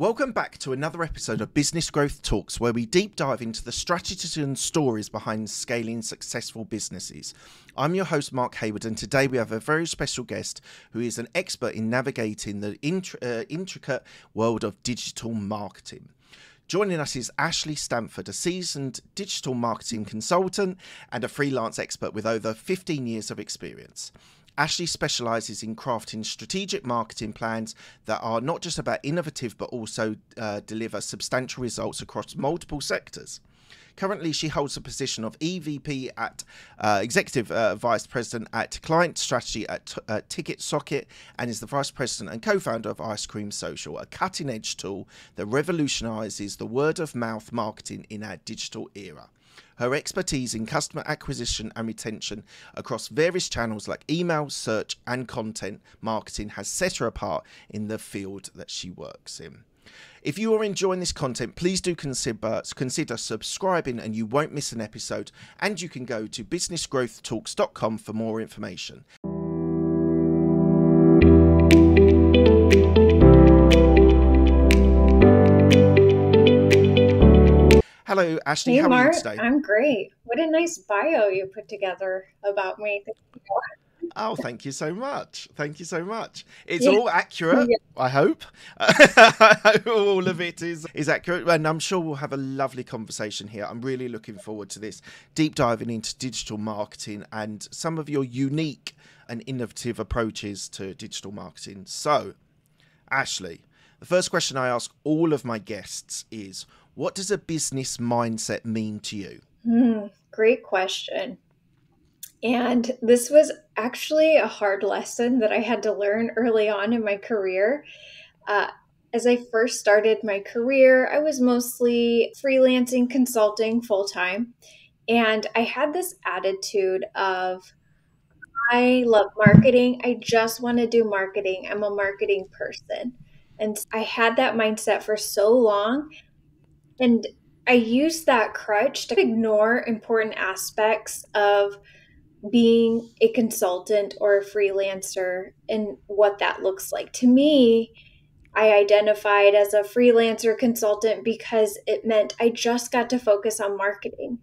Welcome back to another episode of Business Growth Talks, where we deep dive into the strategies and stories behind scaling successful businesses. I'm your host, Mark Hayward, and today we have a very special guest who is an expert in navigating the intricate world of digital marketing. Joining us is Ashley Stanford, a seasoned digital marketing consultant and a freelance expert with over 15 years of experience. Ashley specialises in crafting strategic marketing plans that are not just about innovative, but also deliver substantial results across multiple sectors. Currently, she holds the position of EVP at Executive Vice President at Client Strategy at Ticket Socket, and is the Vice President and co-founder of Ice Cream Social, a cutting-edge tool that revolutionises the word-of-mouth marketing in our digital era. Her expertise in customer acquisition and retention across various channels like email, search, and content marketing has set her apart in the field that she works in. If you are enjoying this content, please do consider subscribing and you won't miss an episode. And you can go to businessgrowthtalks.com for more information. Hello, Ashley. Hey, how Mark, are you today? I'm great. What a nice bio you put together about me. Oh, thank you so much. Thank you so much. It's Yeah. all accurate, Yeah. I hope. All of it is accurate. And I'm sure we'll have a lovely conversation here. I'm really looking forward to this, deep diving into digital marketing and some of your unique and innovative approaches to digital marketing. So, Ashley, the first question I ask all of my guests is, what does a business mindset mean to you? Great question. And this was actually a hard lesson that I had to learn early on in my career. As I first started my career, I was mostly freelancing, consulting full-time. And I had this attitude of, I love marketing. I just want to do marketing. I'm a marketing person. And I had that mindset for so long. And I used that crutch to ignore important aspects of being a consultant or a freelancer and what that looks like. To me, I identified as a freelancer consultant because it meant I just got to focus on marketing.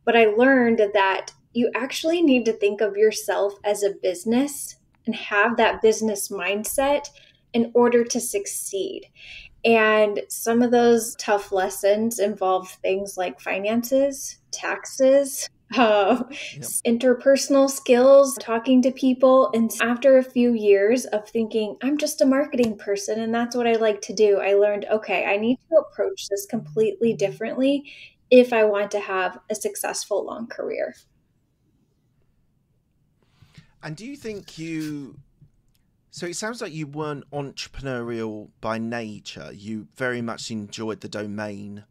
But I learned that you actually need to think of yourself as a business and have that business mindset in order to succeed. And some of those tough lessons involve things like finances, taxes, interpersonal skills, talking to people. And after a few years of thinking, I'm just a marketing person and that's what I like to do, I learned, okay, I need to approach this completely differently if I want to have a successful long career. And do you think so it sounds like you weren't entrepreneurial by nature. You very much enjoyed the domain,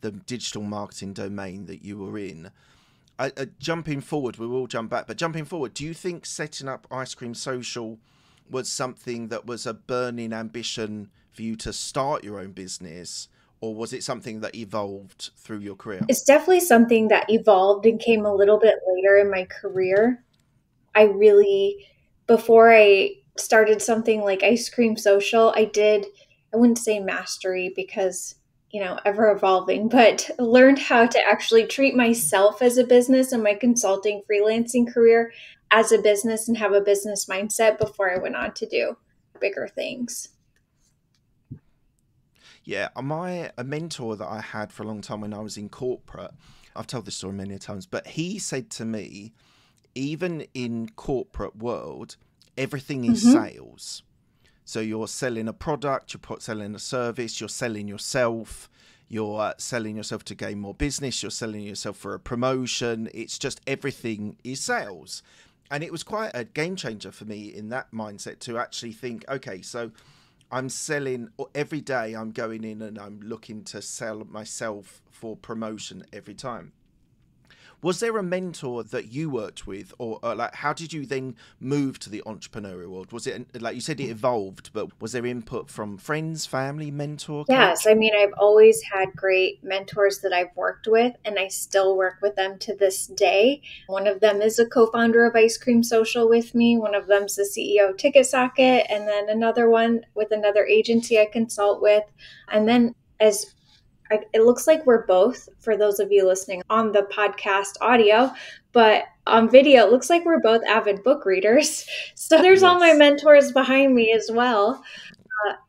the digital marketing domain that you were in. Jumping forward, we will jump back, but jumping forward, do you think setting up Ice Cream Social was something that was a burning ambition for you to start your own business, or was it something that evolved through your career? It's definitely something that evolved and came a little bit later in my career. Before I started something like Ice Cream Social, I wouldn't say mastery because, ever evolving, but learned how to actually treat myself as a business and my consulting freelancing career as a business and have a business mindset before I went on to do bigger things. Yeah, a mentor that I had for a long time when I was in corporate, I've told this story many times, but he said to me, even in corporate world, everything is sales. So you're selling a product, you're selling a service, you're selling yourself, you're selling yourself to gain more business, you're selling yourself for a promotion. It's just everything is sales. And it was quite a game changer for me in that mindset to actually think, okay, so I'm selling every day, I'm going in and I'm looking to sell myself for promotion every time. Was there a mentor that you worked with, or like how did you then move to the entrepreneurial world? Was it, like you said, it evolved, but was there input from friends, family, mentor, Yes, coach? I mean, I've always had great mentors that I've worked with, and I still work with them to this day. One of them is a co-founder of Ice Cream Social with me. One of them's the CEO of Ticket Socket, and then another one with another agency I consult with. And then as it looks like we're both, for those of you listening on the podcast audio, but on video, it looks like we're both avid book readers. So there's all my Yes. mentors behind me as well.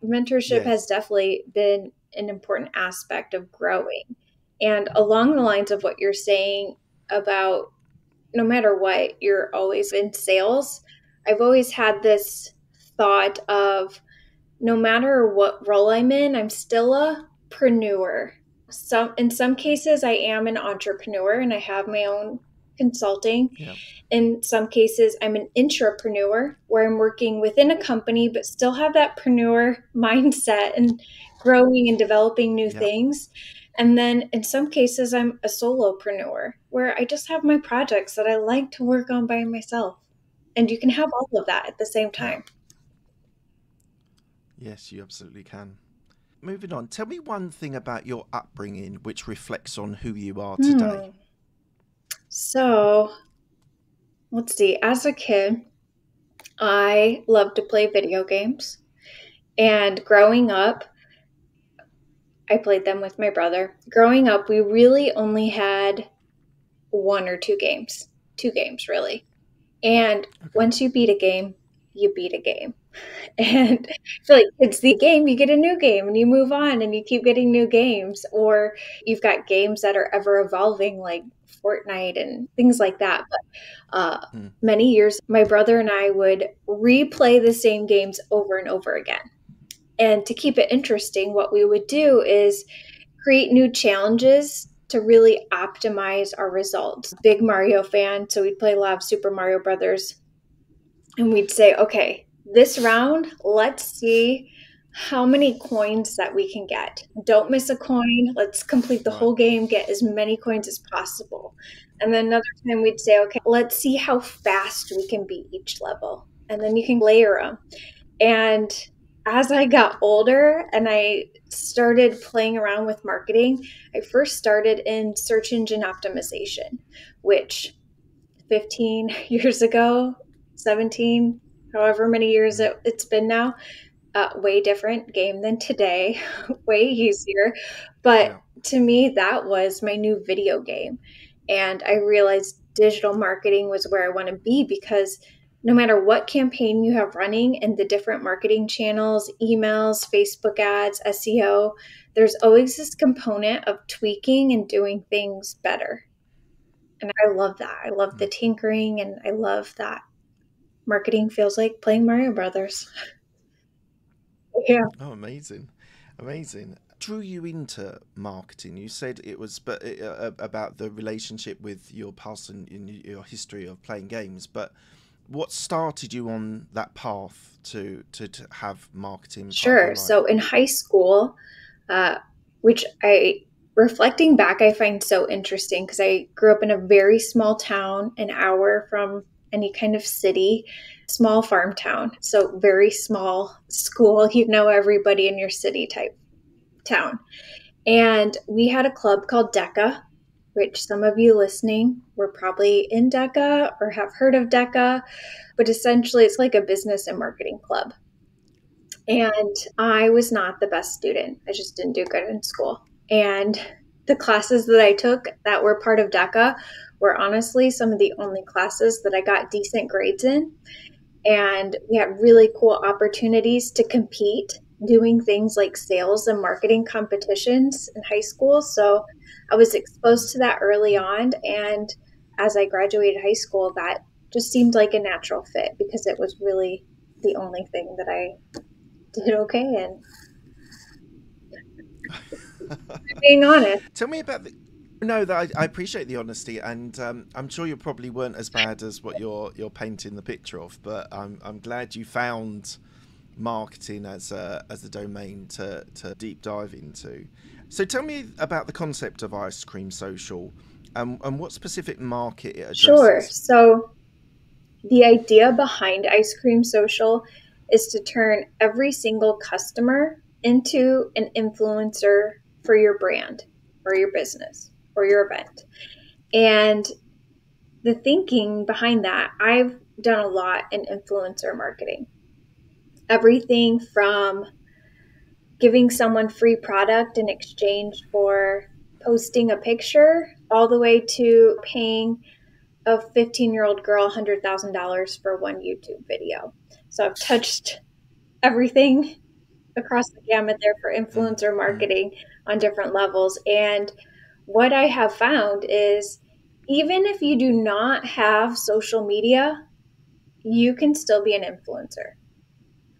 Mentorship has Yes. definitely been an important aspect of growing. And along the lines of what you're saying about no matter what, you're always in sales, I've always had this thought of no matter what role I'm in, I'm still a preneur. In some cases I am an entrepreneur and I have my own consulting. Yeah. In some cases I'm an intrapreneur where I'm working within a company but still have that preneur mindset and growing and developing new Yeah. things. And then in some cases I'm a solopreneur where I just have my projects that I like to work on by myself. And you can have all of that at the same Yeah. time. Yes, you absolutely can. Moving on, tell me one thing about your upbringing which reflects on who you are today. So let's see. As a kid, I loved to play video games. And growing up, I played them with my brother. Growing up, we really only had one or two games, really. And Okay. once you beat a game, you beat a game. And I feel like it's the game, you get a new game and you move on and you keep getting new games. Or you've got games that are ever evolving, like Fortnite and things like that. But Mm. many years, my brother and I would replay the same games over and over again. And to keep it interesting, what we would do is create new challenges to really optimize our results. Big Mario fan, so we'd play a lot of Super Mario Brothers and we'd say, okay, this round, let's see how many coins that we can get. Don't miss a coin. Let's complete the Right. whole game, get as many coins as possible. And then another time we'd say, okay, let's see how fast we can beat each level. And then you can layer them. And as I got older and I started playing around with marketing, I first started in search engine optimization, which 15 years ago, 17, however many years Mm. it's been now, way different game than today, way easier. But Yeah. to me, that was my new video game. And I realized digital marketing was where I want to be because no matter what campaign you have running and the different marketing channels, emails, Facebook ads, SEO, there's always this component of tweaking and doing things better. And I love that. I love the Mm. tinkering and I love that marketing feels like playing Mario Brothers. Yeah. Oh, amazing. Amazing. Drew you into marketing? You said it was about the relationship with your past and in your history of playing games, but what started you on that path to have marketing part of your Sure. life? So in high school, uh, which reflecting back, I find so interesting because I grew up in a very small town, an hour from any kind of city, small farm town. So very small school, you know, everybody in your city type town. And we had a club called DECA, which some of you listening were probably in DECA or have heard of DECA, but essentially it's like a business and marketing club. And I was not the best student. I just didn't do good in school. And the classes that I took that were part of DECA were honestly some of the only classes that I got decent grades in. And we had really cool opportunities to compete doing things like sales and marketing competitions in high school. So I was exposed to that early on. And as I graduated high school, that just seemed like a natural fit because it was really the only thing that I did okay in. Being honest. Tell me about the. No, that I appreciate the honesty, and I'm sure you probably weren't as bad as what you're painting the picture of. But I'm glad you found marketing as a domain to deep dive into. So tell me about the concept of ice cream social, and what specific market it Sure. addresses. So the idea behind Ice Cream Social is to turn every single customer into an influencer for your brand or your business or your event. And the thinking behind that, I've done a lot in influencer marketing. Everything from giving someone free product in exchange for posting a picture, all the way to paying a 15-year-old girl $100,000 for one YouTube video. So I've touched everything across the gamut there for Mm, influencer mm, marketing on different levels. And what I have found is even if you do not have social media, you can still be an influencer.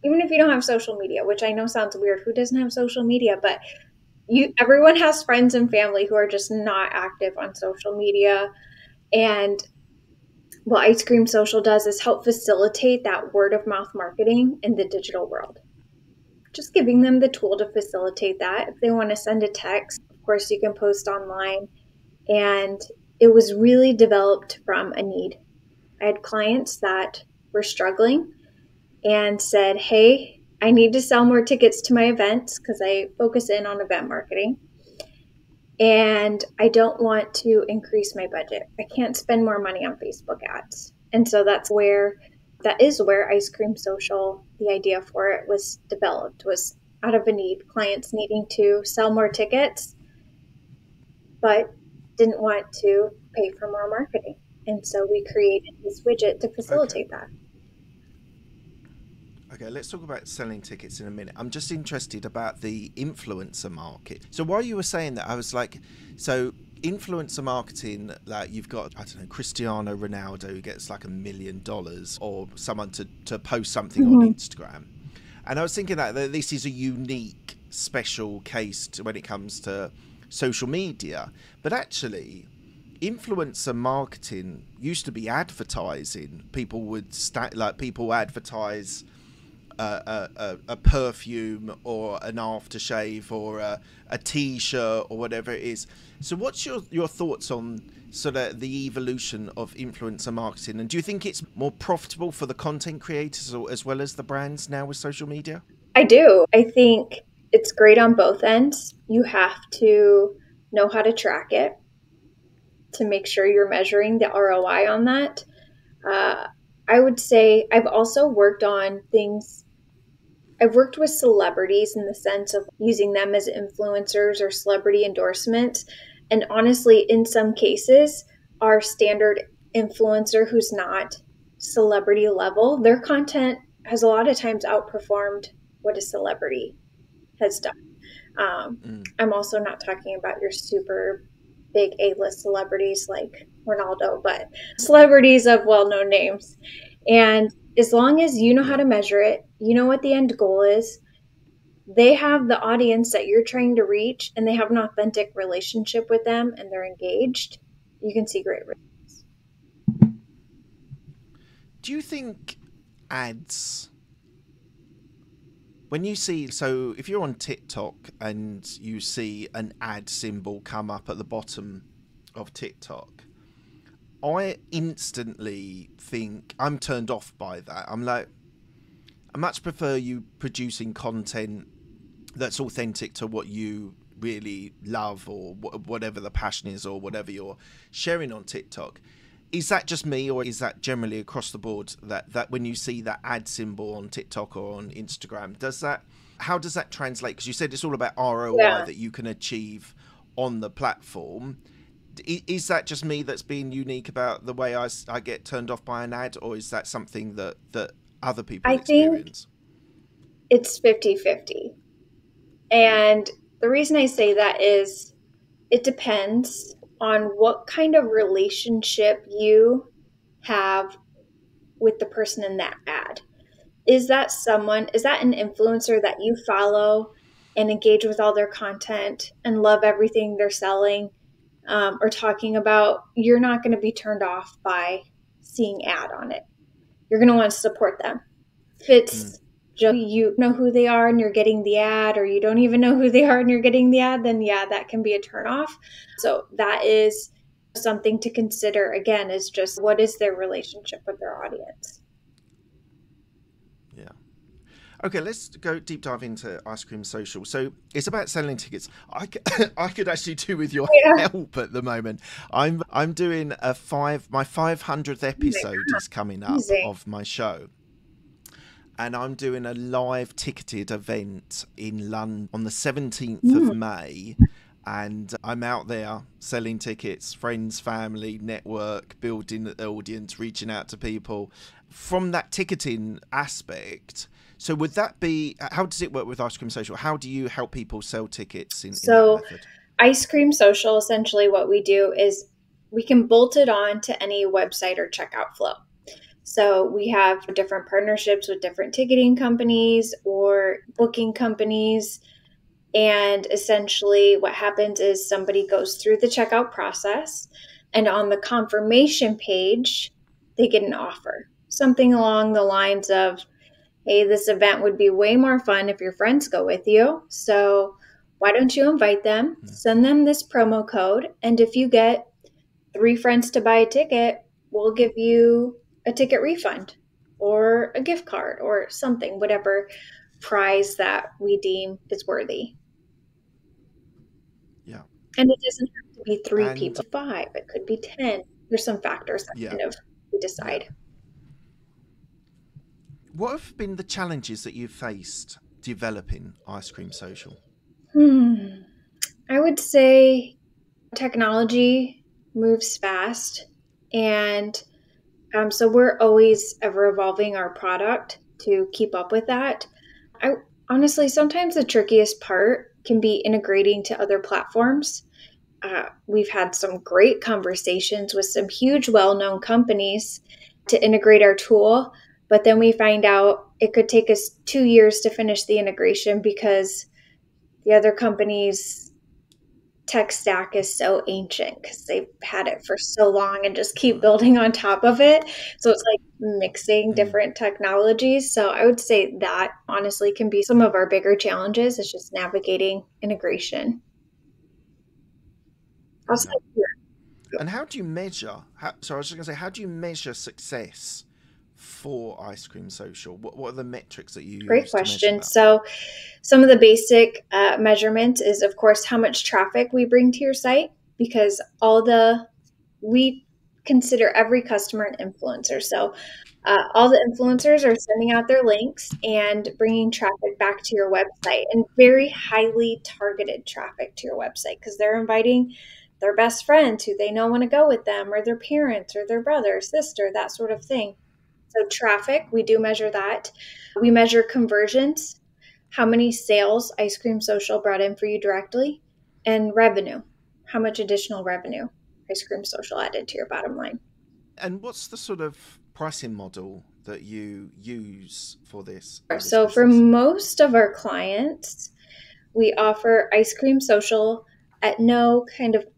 Even if you don't have social media, which I know sounds weird. Who doesn't have social media? But everyone has friends and family who are just not active on social media. And what Ice Cream Social does is help facilitate that word of mouth marketing in the digital world. Just giving them the tool to facilitate that. If they want to send a text, of course, you can post online. And it was really developed from a need. I had clients that were struggling and said, hey, I need to sell more tickets to my events because I focus in on event marketing. And I don't want to increase my budget. I can't spend more money on Facebook ads. And so that is where Ice Cream Social, the idea for it was developed, was out of a need, clients needing to sell more tickets, but didn't want to pay for more marketing. And so we created this widget to okay. facilitate that. Okay, let's talk about selling tickets in a minute. I'm just interested about the influencer market. So while you were saying that, I was like, so influencer marketing, like you've got, I don't know, Cristiano Ronaldo who gets like $1 million, or someone to post something on Mm-hmm. Instagram. And I was thinking that this is a unique, special case when it comes to social media. But actually, influencer marketing used to be advertising. People would people advertise a perfume or an aftershave or a t-shirt or whatever it is. So what's your thoughts on sort of the evolution of influencer marketing, and do you think it's more profitable for the content creators as well as the brands now with social media? I do. I think it's great on both ends. You have to know how to track it to make sure you're measuring the ROI on that. Uh, I would say I've also worked on things. I've worked with celebrities in the sense of using them as influencers or celebrity endorsements. And honestly, in some cases, our standard influencer who's not celebrity level, their content has a lot of times outperformed what a celebrity has done. Mm, I'm also not talking about your super big A-list celebrities like Ronaldo, but celebrities of well-known names. And as long as you know how yeah. to measure it, you know what the end goal is, they have the audience that you're trying to reach and they have an authentic relationship with them and they're engaged, you can see great results. Do you think ads, when you see, so if you're on TikTok and you see an ad symbol come up at the bottom of TikTok, I instantly think I'm turned off by that. I'm like, I much prefer you producing content that's authentic to what you really love, or whatever the passion is, or whatever you're sharing on TikTok. Is that just me, or is that generally across the board, that when you see that ad symbol on TikTok or on Instagram, how does that translate? Because you said it's all about ROI Yeah, that you can achieve on the platform. Is that just me that's being unique about the way I get turned off by an ad, or is that something that other people I think experience? it's 50-50. And the reason I say that is it depends on what kind of relationship you have with the person in that ad. Is that an influencer that you follow and engage with all their content and love everything they're selling or talking about? You're not going to be turned off by seeing ad on it. You're going to want to support them. If Mm, it's you know who they are and you're getting the ad, or you don't even know who they are and you're getting the ad, then yeah, that can be a turnoff. So that is something to consider, again, is just what is their relationship with their audience. Yeah. Okay, let's go deep dive into Ice Cream Social. So it's about selling tickets. I could actually do with your help at the moment. I'm doing my 500th episode is coming up of my show. And I'm doing a live ticketed event in London on the 17th of May. And I'm out there selling tickets, friends, family, network, building the audience, reaching out to people. From that ticketing aspect, so would that be, how does it work with Ice Cream Social? How do you help people sell tickets in that method? Ice Cream Social, essentially what we do is we can bolt it on to any website or checkout flow. So we have different partnerships with different ticketing companies or booking companies. And essentially what happens is somebody goes through the checkout process, and on the confirmation page, they get an offer. Something along the lines of, hey, this event would be way more fun if your friends go with you. So why don't you invite them, send them this promo code, and if you get 3 friends to buy a ticket, we'll give you a ticket refund or a gift card or something, whatever prize that we deem is worthy. Yeah. And it doesn't have to be 3 people, 5, it could be 10. There's some factors that kind of we decide. Yeah. What have been the challenges that you've faced developing Ice Cream Social? I would say technology moves fast, and so we're always ever evolving our product to keep up with that. Honestly, sometimes the trickiest part can be integrating to other platforms. We've had some great conversations with some huge, well-known companies to integrate our tool, but then we find out it could take us 2 years to finish the integration because the other company's tech stack is so ancient because they've had it for so long and just keep building on top of it. So it's like mixing different technologies. So I would say that honestly can be some of our bigger challenges. It's just navigating integration. And how do you measure? I was just going to say, how do you measure success for Ice Cream Social? What are the metrics that you use? Great question. So some of the basic measurements is, of course, how much traffic we bring to your site, because we consider every customer an influencer. So all the influencers are sending out their links and bringing traffic back to your website, and very highly targeted traffic to your website because they're inviting their best friends who they know want to go with them, or their parents or their brother, sister, that sort of thing. So traffic, we do measure that. We measure conversions, how many sales Ice Cream Social brought in for you directly, and revenue, how much additional revenue Ice Cream Social added to your bottom line. And what's the sort of pricing model that you use for this? So for most of our clients, we offer Ice Cream Social at no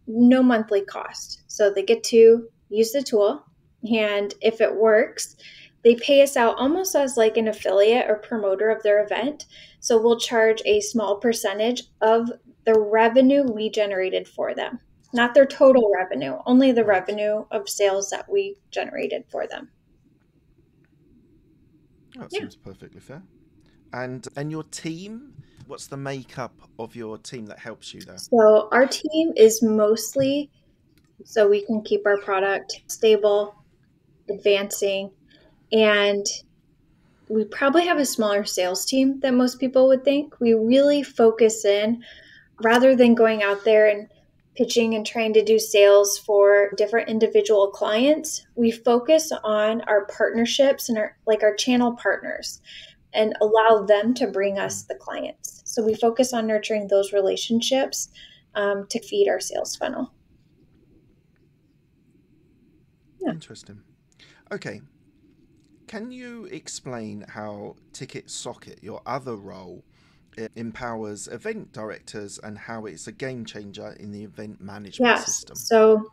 monthly cost. So they get to use the tool, and if it works, they pay us out almost as like an affiliate or promoter of their event. So we'll charge a small percentage of the revenue we generated for them, not their total revenue, only the revenue of sales that we generated for them. That seems perfectly fair. And your team, what's the makeup of your team that helps you there? So our team is mostly so we can keep our product stable, advancing, and we probably have a smaller sales team than most people would think. We really focus in, rather than going out there and pitching and trying to do sales for different individual clients, we focus on our partnerships and our channel partners and allow them to bring us the clients. So we focus on nurturing those relationships to feed our sales funnel. Yeah. Interesting. Okay. Can you explain how Ticket Socket, your other role, empowers event directors and how it's a game changer in the event management system? So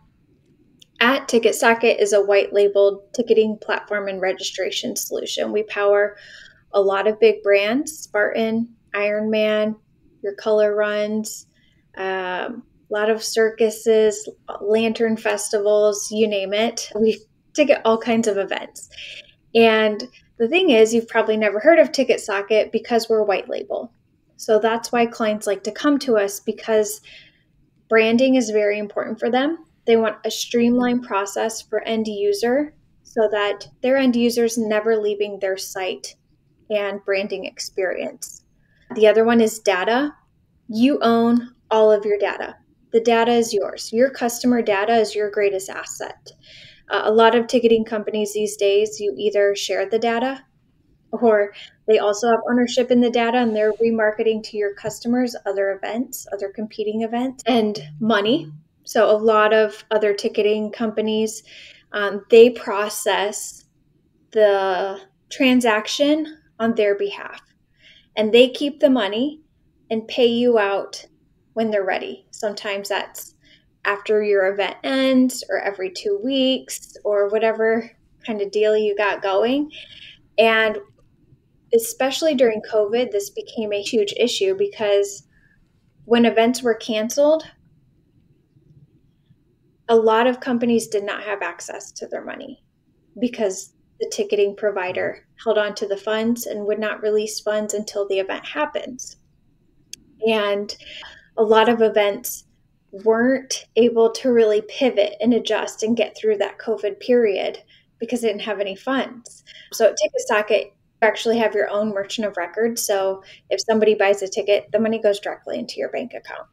at TicketSocket is a white labeled ticketing platform and registration solution. We power a lot of big brands, Spartan, Ironman, your color runs, a lot of circuses, lantern festivals, you name it. We ticket all kinds of events. And the thing is, you've probably never heard of TicketSocket because we're white label. So that's why clients like to come to us, because branding is very important for them. They want a streamlined process for end user so that their end users never leaving their site and branding experience. The other one is data. You own all of your data. The data is yours. Your customer data is your greatest asset. A lot of ticketing companies these days, you either share the data or they also have ownership in the data and they're remarketing to your customers other events, other competing events, and money. So a lot of other ticketing companies, they process the transaction on their behalf and they keep the money and pay you out when they're ready. Sometimes that's after your event ends or every 2 weeks or whatever kind of deal you got going. And especially during COVID, this became a huge issue because when events were canceled, a lot of companies did not have access to their money because the ticketing provider held on to the funds and would not release funds until the event happens. And a lot of events weren't able to really pivot and adjust and get through that COVID period because they didn't have any funds. So at TicketSocket, you actually have your own merchant of record. So if somebody buys a ticket, the money goes directly into your bank account.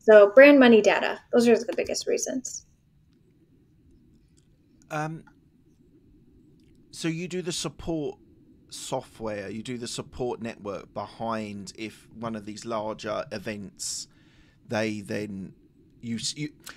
So brand, money, data, those are the biggest reasons. So you do the support software, you do the support network behind if one of these larger events, they then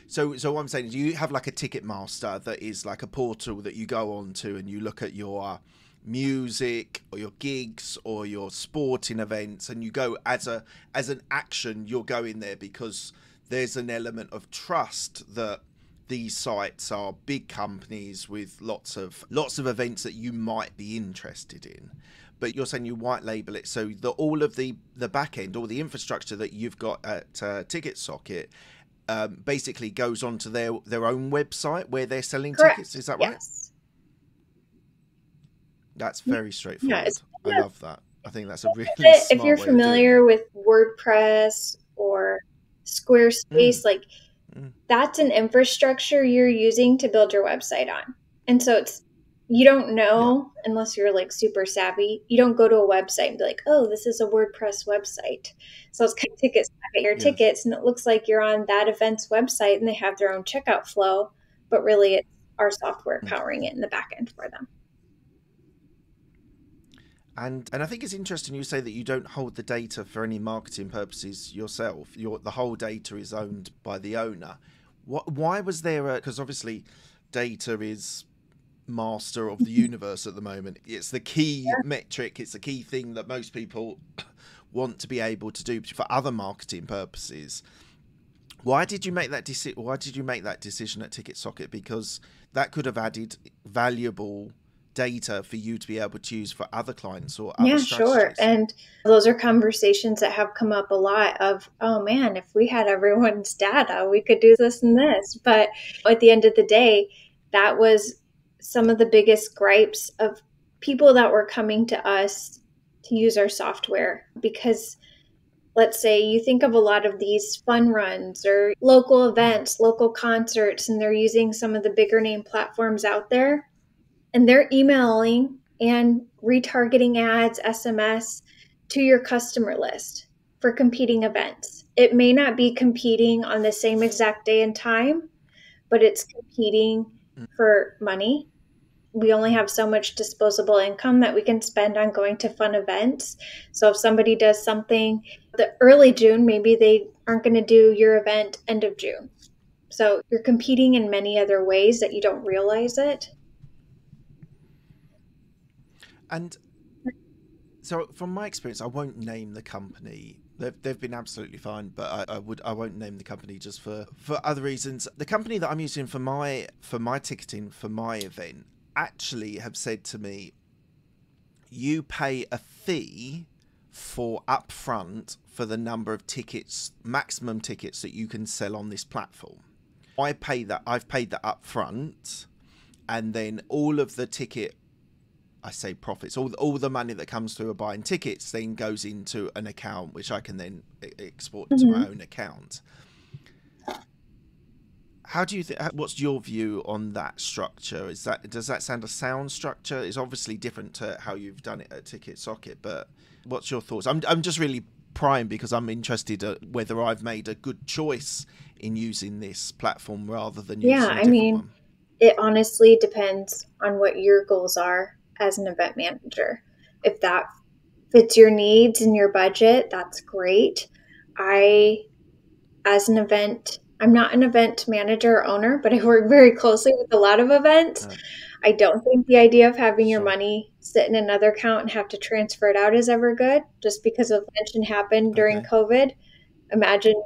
so what I'm saying is you have like a ticket master that is like a portal that you go on to and you look at your music or your gigs or your sporting events and you go as an action, you'll go in there because there's an element of trust that these sites are big companies with lots of events that you might be interested in. But you're saying you white label it, so all of the back end, all the infrastructure that you've got at TicketSocket basically goes onto their own website where they're selling Correct. tickets. Is that right? Yes. That's very straightforward. I love that. I think that's a really smart if you're familiar with WordPress or Squarespace, that's an infrastructure you're using to build your website on. And so you don't know, unless you're like super savvy, you don't go to a website and be like, oh, this is a WordPress website. So it's kind of tickets, your tickets, and it looks like you're on that event's website and they have their own checkout flow, but really it's our software powering it in the back end for them. And I think it's interesting you say that you don't hold the data for any marketing purposes yourself. The whole data is owned by the owner. Why was there because obviously data is master of the universe at the moment. It's the key metric. It's the key thing that most people want to be able to do for other marketing purposes. Why did you make that decision? Why did you make that decision at TicketSocket? Because that could have added valuable data for you to be able to use for other clients or other strategies. Sure. And those are conversations that have come up a lot of, oh man, if we had everyone's data, we could do this and this. But at the end of the day, that was some of the biggest gripes of people that were coming to us to use our software. Because let's say you think of a lot of these fun runs or local events, local concerts, and they're using some of the bigger name platforms out there. And they're emailing and retargeting ads, SMS to your customer list for competing events. It may not be competing on the same exact day and time, but it's competing for money. We only have so much disposable income that we can spend on going to fun events. So if somebody does something the early June, maybe they aren't going to do your event end of June. So you're competing in many other ways that you don't realize it. And so from my experience, I won't name the company. They've been absolutely fine, but I won't name the company just for other reasons. The company that I'm using for my ticketing for my event actually have said to me, you pay a fee for upfront for the number of tickets, maximum tickets that you can sell on this platform. I've paid that upfront, and then all of the ticket, I say profits, all the money that comes through buying tickets then goes into an account which I can then export to my own account. How do you think? What's your view on that structure? Does that sound a sound structure? It's obviously different to how you've done it at Ticket Socket, but what's your thoughts? I'm just really prying because I'm interested whether I've made a good choice in using this platform rather than using a different one. It honestly depends on what your goals are as an event manager. If that fits your needs and your budget, that's great. I'm not an event manager or owner, but I work very closely with a lot of events. I don't think the idea of having your money sit in another account and have to transfer it out is ever good, just because of mention happened during COVID. Imagine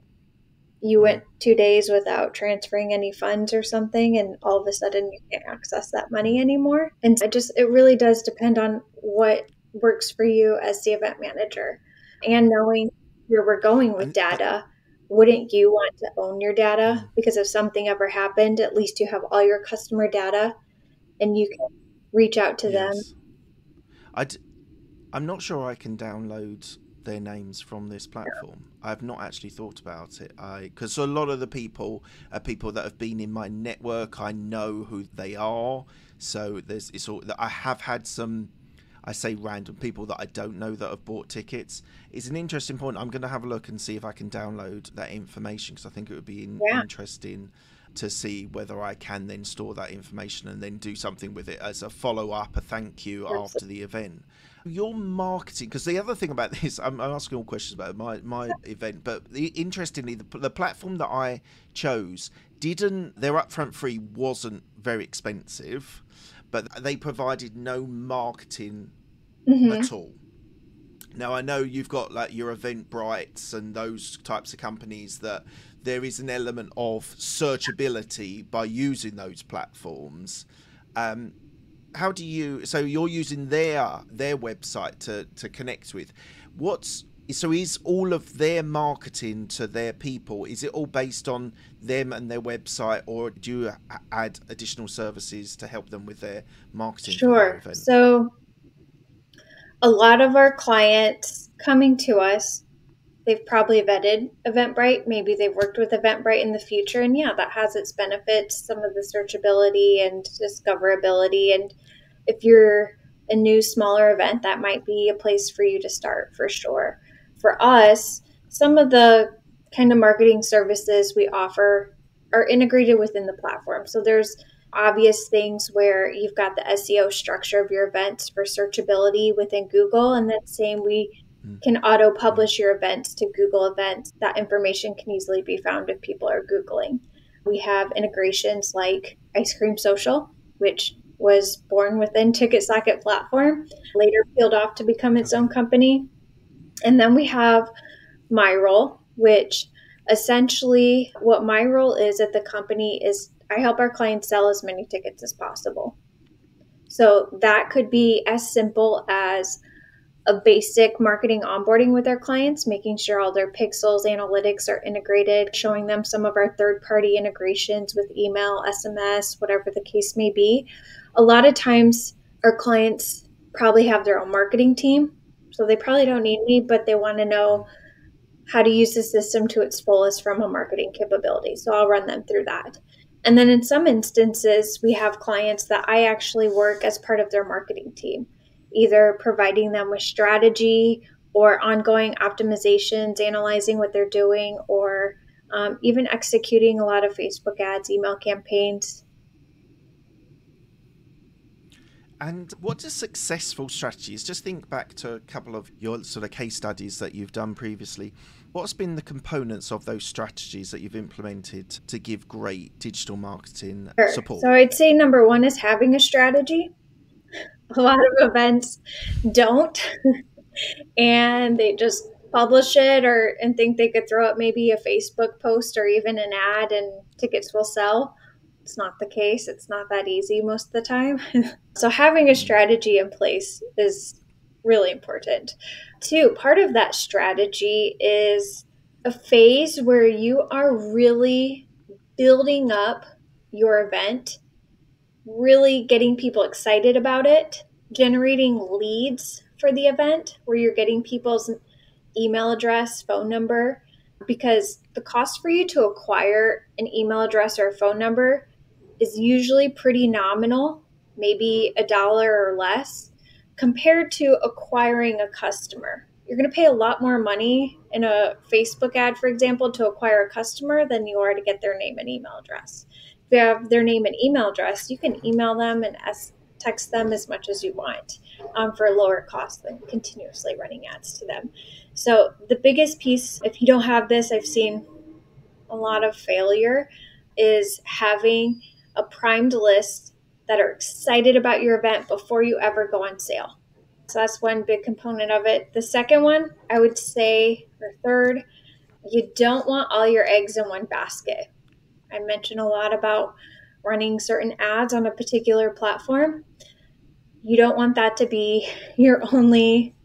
you went 2 days without transferring any funds or something, and all of a sudden you can't access that money anymore. And it really does depend on what works for you as the event manager. And knowing where we're going with data, wouldn't you want to own your data? Because if something ever happened, at least you have all your customer data and you can reach out to them. I'm not sure I can download their names from this platform. I've not actually thought about it. Because a lot of the people are people that have been in my network. I know who they are. So I have had some, I say random people that I don't know that have bought tickets. It's an interesting point. I'm going to have a look and see if I can download that information, because I think it would be interesting to see whether I can then store that information and then do something with it as a follow-up, a thank you after the event. Your marketing, because the other thing about this, I'm asking all questions about my event, but interestingly, the platform that I chose their upfront fee wasn't very expensive, but they provided no marketing at all. Now, I know you've got like your Eventbrites and those types of companies that there is an element of searchability by using those platforms. How do you? So you're using their website to connect with. Is all of their marketing to their people? Is it all based on them and their website, or do you add additional services to help them with their marketing? Sure. For their event? So a lot of our clients coming to us, they've probably vetted Eventbrite. Maybe they've worked with Eventbrite in the future. And yeah, that has its benefits, some of the searchability and discoverability. And if you're a new, smaller event, that might be a place for you to start for sure. For us, some of the kind of marketing services we offer are integrated within the platform. So there's obvious things where you've got the SEO structure of your events for searchability within Google. And then same, we can auto-publish your events to Google Events. That information can easily be found if people are Googling. We have integrations like Ice Cream Social, which was born within Ticket Socket platform, later peeled off to become its own company. And then we have my role, which essentially what my role is at the company is I help our clients sell as many tickets as possible. So that could be as simple as a basic marketing onboarding with our clients, making sure all their pixels analytics are integrated, showing them some of our third-party integrations with email, SMS, whatever the case may be. A lot of times our clients probably have their own marketing team, so they probably don't need me, but they want to know how to use the system to its fullest from a marketing capability. So I'll run them through that. And then in some instances, we have clients that I actually work as part of their marketing team, either providing them with strategy or ongoing optimizations, analyzing what they're doing, or even executing a lot of Facebook ads, email campaigns. And what are successful strategies? Just think back to a couple of your sort of case studies that you've done previously. What's been the components of those strategies that you've implemented to give great digital marketing support? So I'd say number one is having a strategy. A lot of events don't, and they just publish it and think they could throw up maybe a Facebook post or even an ad and tickets will sell. It's not the case. It's not that easy most of the time. So having a strategy in place is really important. Two, part of that strategy is a phase where you are really building up your event, really getting people excited about it, generating leads for the event where you're getting people's email address, phone number, because the cost for you to acquire an email address or a phone number is usually pretty nominal, maybe $1 or less, compared to acquiring a customer. You're going to pay a lot more money in a Facebook ad, for example, to acquire a customer than you are to get their name and email address. If you have their name and email address, you can email them and text them as much as you want for a lower cost than continuously running ads to them. So the biggest piece, if you don't have this, I've seen a lot of failure, is having a primed list that are excited about your event before you ever go on sale. So that's one big component of it. The second one, I would say, or third, you don't want all your eggs in one basket. I mentioned a lot about running certain ads on a particular platform. You don't want that to be your only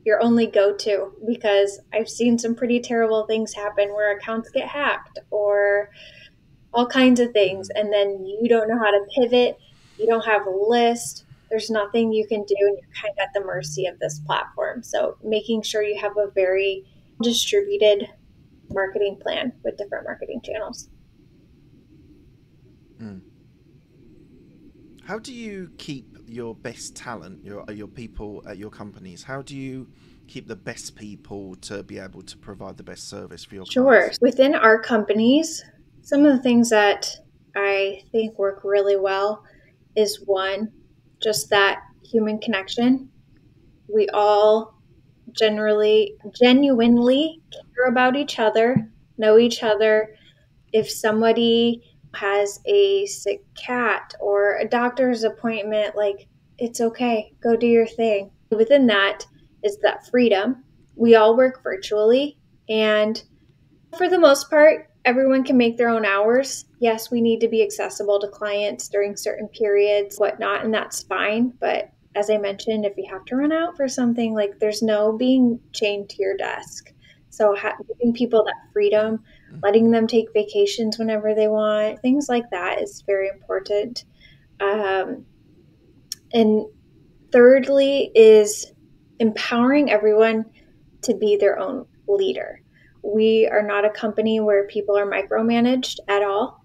go-to, because I've seen some pretty terrible things happen where accounts get hacked or all kinds of things, and then you don't know how to pivot. You don't have a list. There's nothing you can do, and you're kind of at the mercy of this platform. So making sure you have a very distributed marketing plan with different marketing channels. How do you keep your best talent, your people at your companies? How do you keep the best people to be able to provide the best service for your clients? Sure. Within our companies, some of the things that I think work really well is, one, just that human connection. We all genuinely care about each other, know each other. If somebody has a sick cat or a doctor's appointment, like, it's okay, go do your thing. Within that is that freedom. We all work virtually, and for the most part, everyone can make their own hours. Yes, we need to be accessible to clients during certain periods, whatnot, and that's fine. But as I mentioned, if you have to run out for something, like, there's no being chained to your desk. So giving people that freedom, letting them take vacations whenever they want, things like that is very important. And thirdly is empowering everyone to be their own leader. We are not a company where people are micromanaged at all.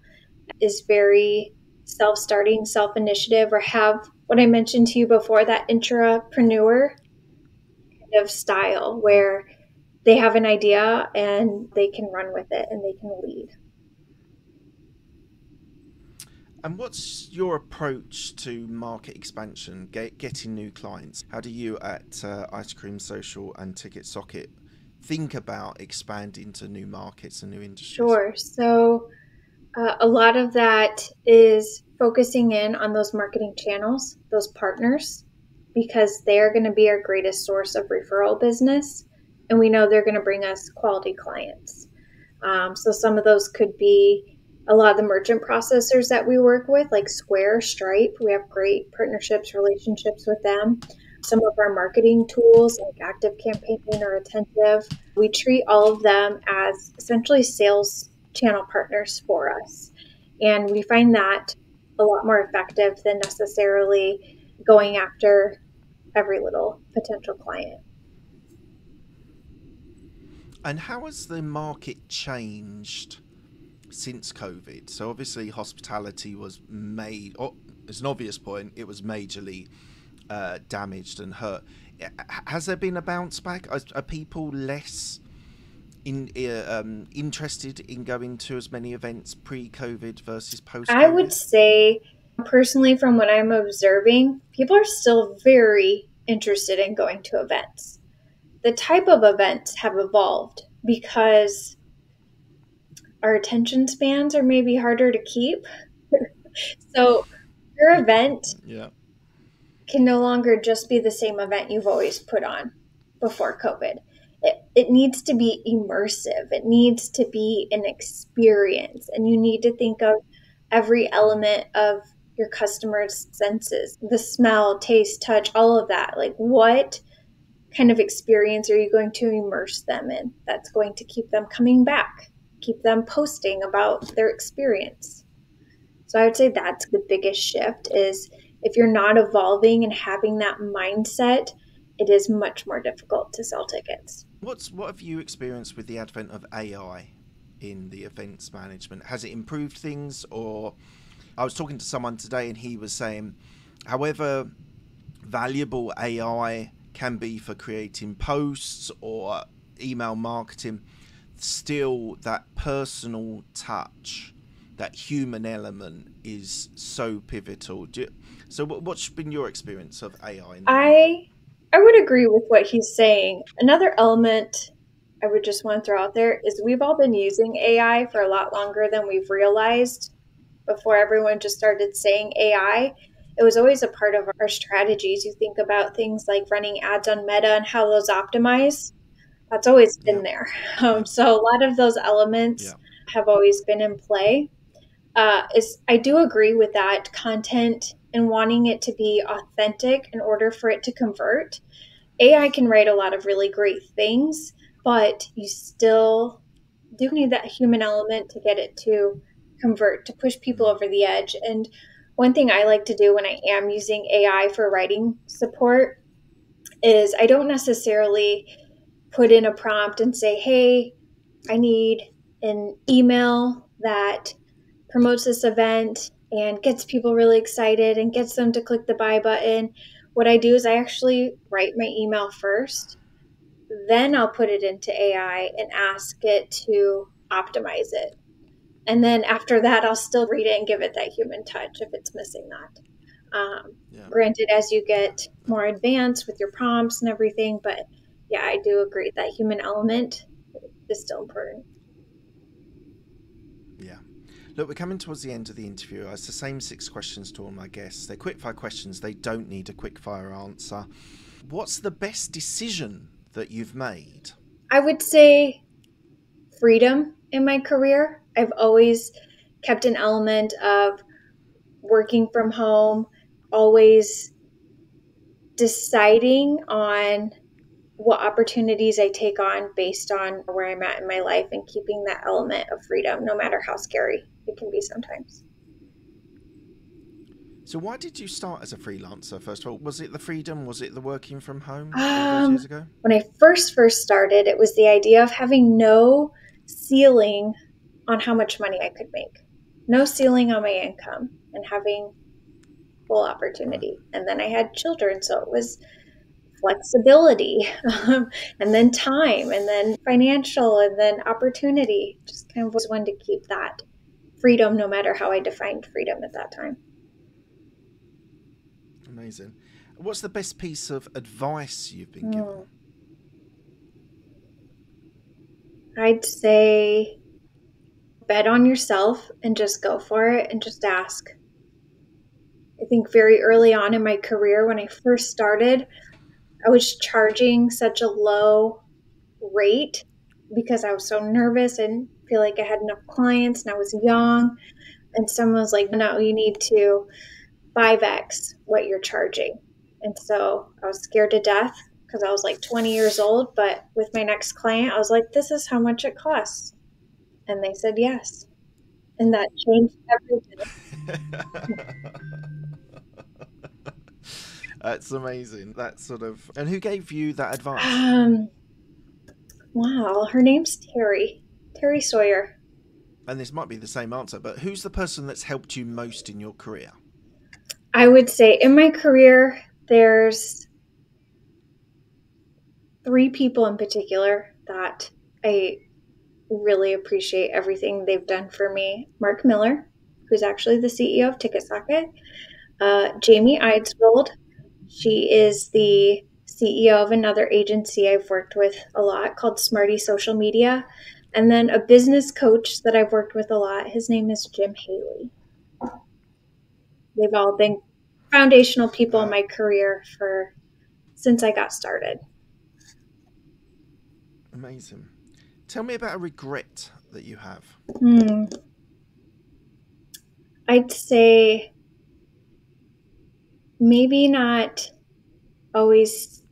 Is very self-starting, self-initiative, or have what I mentioned to you before, that intrapreneur kind of style where they have an idea and they can run with it and they can lead. And what's your approach to market expansion, getting new clients? How do you at Ice Cream Social and Ticket Socket think about expanding to new markets and new industries? Sure. So a lot of that is focusing in on those marketing channels, those partners, because they're going to be our greatest source of referral business. And we know they're going to bring us quality clients. So some of those could be a lot of the merchant processors that we work with, like Square, Stripe. We have great partnerships, relationships with them. Some of our marketing tools like Active Campaign or Attentive, we treat all of them as essentially sales channel partners for us. And we find that a lot more effective than necessarily going after every little potential client. And how has the market changed since COVID? So obviously hospitality was as an obvious point, it was majorly damaged and hurt. Has there been a bounce back? Are people less interested in going to as many events pre-COVID versus post-COVID? I would say, personally, from what I'm observing, people are still very interested in going to events. The type of events have evolved because our attention spans are maybe harder to keep. So your event can no longer just be the same event you've always put on before COVID. It needs to be immersive. It needs to be an experience. And you need to think of every element of your customer's senses, the smell, taste, touch, all of that. Like, what kind of experience are you going to immerse them in that's going to keep them coming back, keep them posting about their experience? So I would say that's the biggest shift, is if you're not evolving and having that mindset, it is much more difficult to sell tickets. What have you experienced with the advent of AI in the events management? Has it improved things? Or I was talking to someone today and he was saying, however valuable AI can be for creating posts or email marketing, still that personal touch, that human element is so pivotal. So what's been your experience of AI? I would agree with what he's saying. Another element I would just want to throw out there is we've all been using AI for a lot longer than we've realized. Before everyone just started saying AI, it was always a part of our strategies. You think about things like running ads on Meta and how those optimize. That's always been there. So a lot of those elements have always been in play. I do agree with that content and wanting it to be authentic in order for it to convert. AI can write a lot of really great things, but you still do need that human element to get it to convert, to push people over the edge. And one thing I like to do when I am using AI for writing support is I don't necessarily put in a prompt and say, hey, I need an email that promotes this event and gets people really excited and gets them to click the buy button. What I do is I actually write my email first, then I'll put it into AI and ask it to optimize it. And then after that, I'll still read it and give it that human touch if it's missing that. Granted, as you get more advanced with your prompts and everything, but yeah, I do agree that human element is still important. Yeah. Look, we're coming towards the end of the interview. It's the same 6 questions to all my guests. They're quickfire questions. They don't need a quickfire answer. What's the best decision that you've made? I would say freedom in my career. I've always kept an element of working from home, always deciding on what opportunities I take on based on where I'm at in my life, and keeping that element of freedom, no matter how scary it can be sometimes. So why did you start as a freelancer, first of all? Was it the freedom? Was it the working from home all those years ago? When I first started, it was the idea of having no ceiling on how much money I could make, no ceiling on my income, and having full opportunity. Right. And then I had children, so it was flexibility, and then time, and then financial, and then opportunity. Just kind of was one to keep that freedom, no matter how I defined freedom at that time. Amazing. What's the best piece of advice you've been given? I'd say bet on yourself and just go for it and just ask. I think very early on in my career, when I first started, I was charging such a low rate because I was so nervous and feel like I had enough clients and I was young. And someone was like, no, you need to 5x what you're charging. And so I was scared to death because I was like 20 years old. But with my next client, I was like, this is how much it costs. And they said yes. And that changed everything. That's amazing. That sort of... And who gave you that advice? Wow. Her name's Terry Sawyer. And this might be the same answer, but who's the person that's helped you most in your career? I would say in my career, there's 3 people in particular that I really appreciate everything they've done for me. Mark Miller, who's actually the CEO of TicketSocket. Jamie Eidsvold. She is the CEO of another agency I've worked with a lot called Smarty Social Media. And then a business coach that I've worked with a lot. His name is Jim Haley. They've all been foundational people in my career since I got started. Amazing. Tell me about a regret that you have. I'd say maybe not always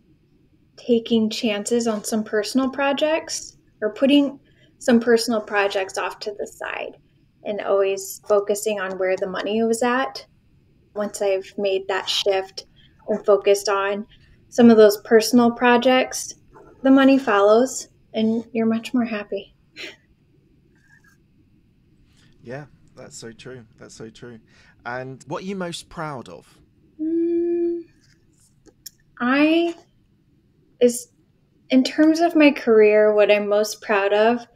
taking chances on some personal projects or putting some personal projects off to the side and always focusing on where the money was at. Once I've made that shift and focused on some of those personal projects, the money follows and you're much more happy. Yeah, that's so true. That's so true. And what are you most proud of? I is in terms of my career, what I'm most proud of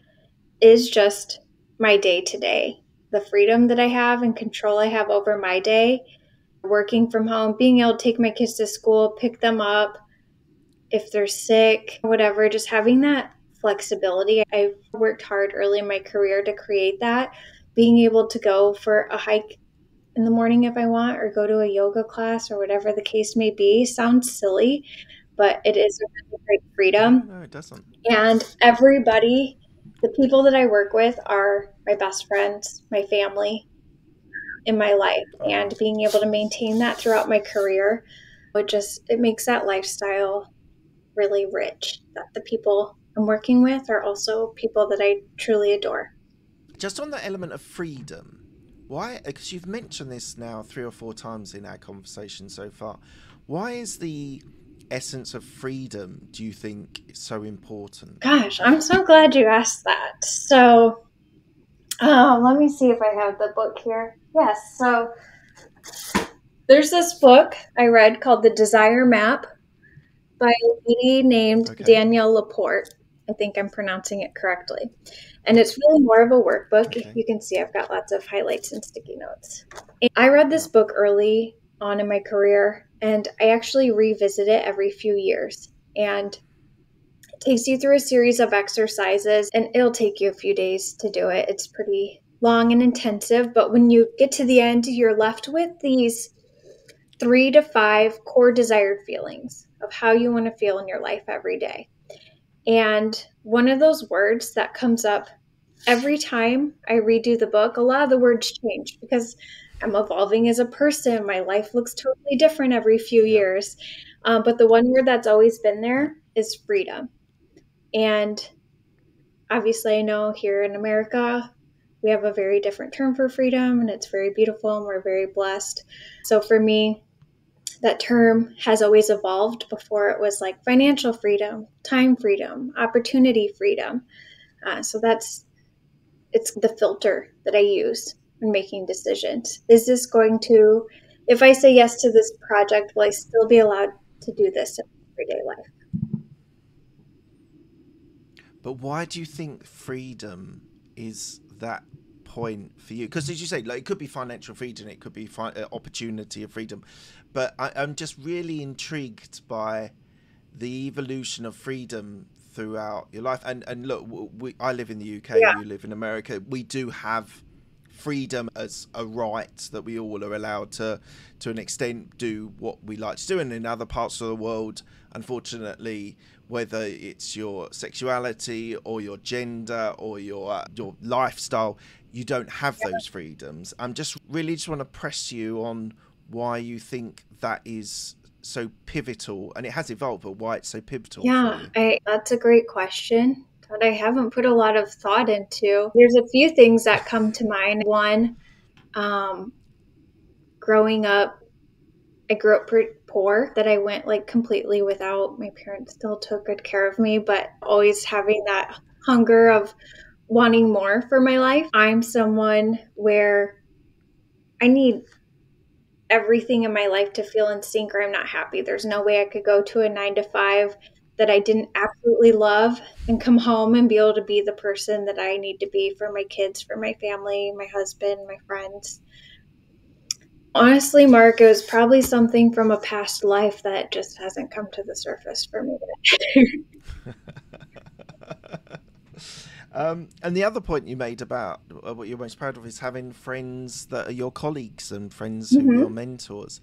is just my day to day, the freedom that I have and control I have over my day, working from home, being able to take my kids to school, pick them up if they're sick, whatever, just having that flexibility. I've worked hard early in my career to create that, being able to go for a hike in the morning if I want, or go to a yoga class or whatever the case may be. Sounds silly, but it is a really great No, freedom. no, it doesn't. And everybody, the people that I work with are my best friends, my family in my life. And being able to maintain that throughout my career, it makes that lifestyle really rich, that the people I'm working with are also people that I truly adore. Just on the element of freedom, why? Because you've mentioned this now 3 or 4 times in our conversation so far. Why is the essence of freedom, do you think, so important? Gosh, I'm so glad you asked that. So, let me see if I have the book here. Yes, so there's this book I read called The Desire Map by a lady named Danielle Laporte. I think I'm pronouncing it correctly. And it's really more of a workbook. You can see I've got lots of highlights and sticky notes. And I read this book early on in my career, and I actually revisit it every few years. And it takes you through a series of exercises, and it'll take you a few days to do it. It's pretty long and intensive, but when you get to the end, you're left with these 3 to 5 core desired feelings of how you want to feel in your life every day. And one of those words that comes up every time I redo the book, a lot of the words change because I'm evolving as a person. My life looks totally different every few years. But the one word that's always been there is freedom. And obviously, I know here in America, we have a very different term for freedom, and it's very beautiful, and we're very blessed. So for me, that term has always evolved. Before it was like financial freedom, time freedom, opportunity freedom. So it's the filter that I use when making decisions. Is this going to, if I say yes to this project, will I still be allowed to do this in everyday life? But why do you think freedom is that point for you? Because as you say, like, it could be financial freedom, it could be opportunity of freedom, but I'm just really intrigued by the evolution of freedom throughout your life. And look, I live in the UK, you live in America. We do have freedom as a right that we all are allowed to an extent, do what we like to do. And in other parts of the world, unfortunately, whether it's your sexuality or your gender or your lifestyle, you don't have those freedoms. I'm just want to press you on why you think that is so pivotal, and it has evolved, but why it's so pivotal for you. That's a great question that I haven't put a lot of thought into. There's a few things that come to mind. One, growing up, I grew up pretty poor, that I went like completely without. My parents still took good care of me, but always having that hunger of wanting more for my life. I'm someone where I need everything in my life to feel in sync or I'm not happy. There's no way I could go to a 9 to 5 that I didn't absolutely love and come home and be able to be the person that I need to be for my kids, for my family, my husband, my friends. Honestly, Mark, it was probably something from a past life that just hasn't come to the surface for me yet. And the other point you made about what you're most proud of is having friends that are your colleagues and friends who are your mentors.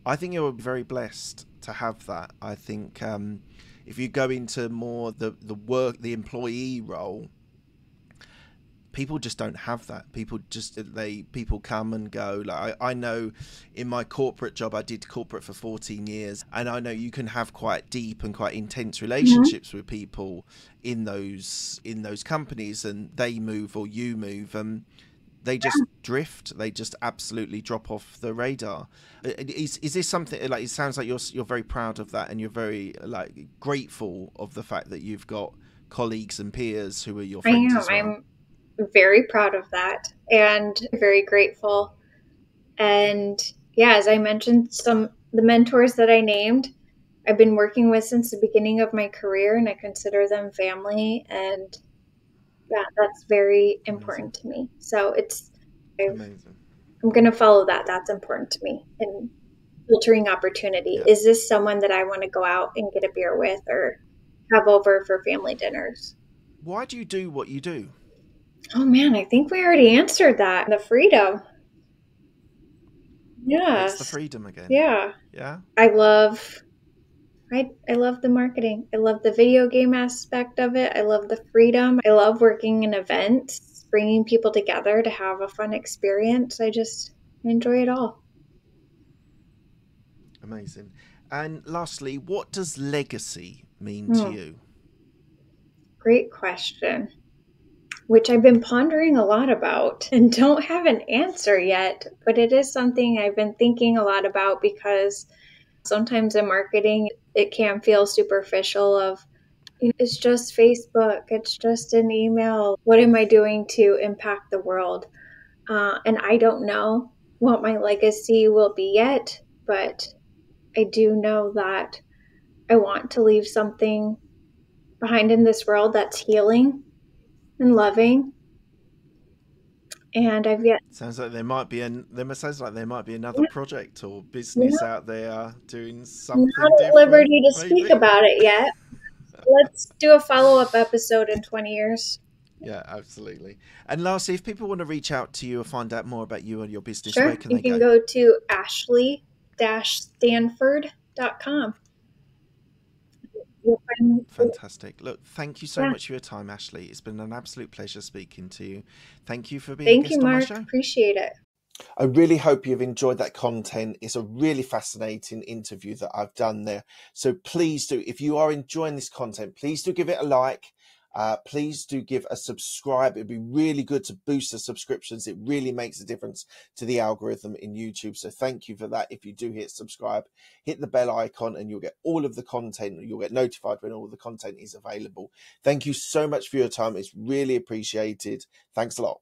I think you're very blessed to have that. I think if you go into more the work, the employee role, people just don't have that. People come and go. Like I know in my corporate job, I did corporate for 14 years, and I know you can have quite deep and quite intense relationships with people in those companies, and they move or you move, and they just drift. They just absolutely drop off the radar. Is this something, like, it sounds like you're very proud of that, and you're very, like, grateful of the fact that you've got colleagues and peers who are your friends as well? I'm very proud of that and very grateful. And yeah, as I mentioned, the mentors that I named, I've been working with since the beginning of my career, and I consider them family. And yeah, that's very important to me. So Amazing. I'm going to follow that. That's important to me. And filtering opportunity. Yeah. Is this someone that I want to go out and get a beer with or have over for family dinners? Why do you do what you do? Oh man, I think we already answered that. The freedom. Yeah. It's the freedom again. Yeah. Yeah. I love the marketing. I love the video game aspect of it. I love the freedom. I love working in events, bringing people together to have a fun experience. I enjoy it all. Amazing. And lastly, what does legacy mean to you? Great question, which I've been pondering a lot about and don't have an answer yet, but it is something I've been thinking a lot about, because sometimes in marketing, it can feel superficial of, it's just Facebook, it's just an email. What am I doing to impact the world? And I don't know what my legacy will be yet, but I do know that I want to leave something behind in this world that's healing and loving. And Sounds like there might be another project or business out there doing something not at different. liberty to speak about it yet. Let's do a follow-up episode in 20 years. Yeah, absolutely. And lastly, if people want to reach out to you or find out more about you and your business, Sure. where can they go? You can go to ashley-stanford.com. Fantastic. Look, thank you so much for your time, Ashley. It's been an absolute pleasure speaking to you. Thank you for being a guest on my show. Appreciate it. I really hope you've enjoyed that content. It's a really fascinating interview that I've done there. So please do, if you are enjoying this content, please do give it a like. Please do give a subscribe. It'd be really good to boost the subscriptions. It really makes a difference to the algorithm in YouTube. So thank you for that. If you do hit subscribe, hit the bell icon, and you'll get all of the content. You'll get notified when all the content is available. Thank you so much for your time. It's really appreciated. Thanks a lot.